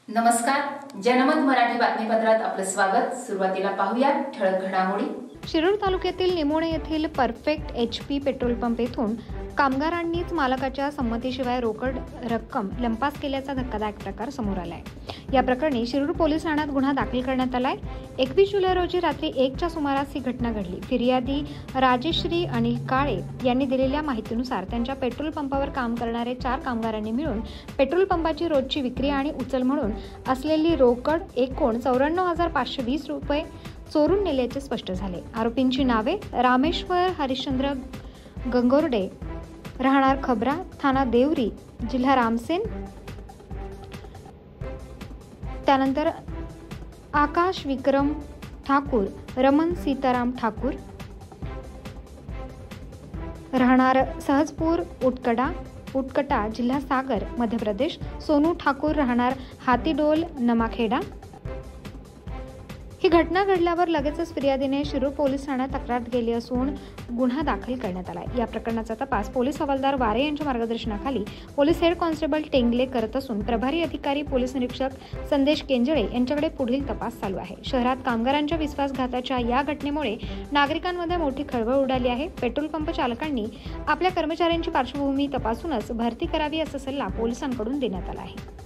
नमस्कार, जनमत मराठी बातमीपत्रात आपलं स्वागत। सुरुवातीला पाहूया ठळक घडामोडी। शिरूर तालुक्यातील निमोणे येथील परफेक्ट HP पेट्रोल पंप येथून कामगारांनीच मालकाच्या संमतीशिवाय रोकड रक्कम लंपास केल्याचा धक्कादायक प्रकार समोर आलाय। या प्रकरणी शिरूर पोलीस ठाण्यात गुन्हा दाखल करण्यात आलाय। 21 जुलै रोजी रात्री 1च्या सुमारास ही घटना घडली। फिर्यादी राजेश्री अनिल काळे यांनी दिलेल्या माहितीनुसार त्यांच्या पेट्रोल पंपावर काम करणारे 4 कामगारांनी मिळून पेट्रोल पंपाची रोजची विक्री आणि उचल म्हणून असलेली रोकड एकूण 94,520 रुपये चोरून नेल्याचे स्पष्ट झाले। आरोपींची नावे रामेश्वर हरिश्चंद्र गंगोर्डे, राहणार खबरा, थाना देवरी, जिल्हा रामसेन, त्यानंतर आकाश विक्रम ठाकूर, रमन सीताराम ठाकूर, राहणार सहजपूर उटकटा, जिल्हा सागर, मध्य प्रदेश, सोनू ठाकूर, राहणार हातीडोल, नमाखेडा। ही घटना घडल्यावर लगेचच फिर्यादीने शिरूर पोलीस ठाण्यात तक्रार केली असून गुन्हा दाखल करण्यात आला। या प्रकरणाचा तपास पोलीस हवालदार वारे यांच्या मार्गदर्शनाखाली पोलीस हेड कॉन्स्टेबल टेंगले करत असून प्रभारी अधिकारी पोलीस निरीक्षक संदेश केंजळे यांच्याकडे पुढील तपास चालू आहे। शहरात कामगारांच्या विश्वासघाताच्या या घटनेमुळे नागरिकांमध्ये मोठी खळबळ उडाली आहे। पेट्रोल पंप चालकांनी आपल्या कर्मचाऱ्यांची पार्श्वभूमी तपासूनच भरती करावी असा सल्ला पोलिसांकडून देण्यात आला आहे।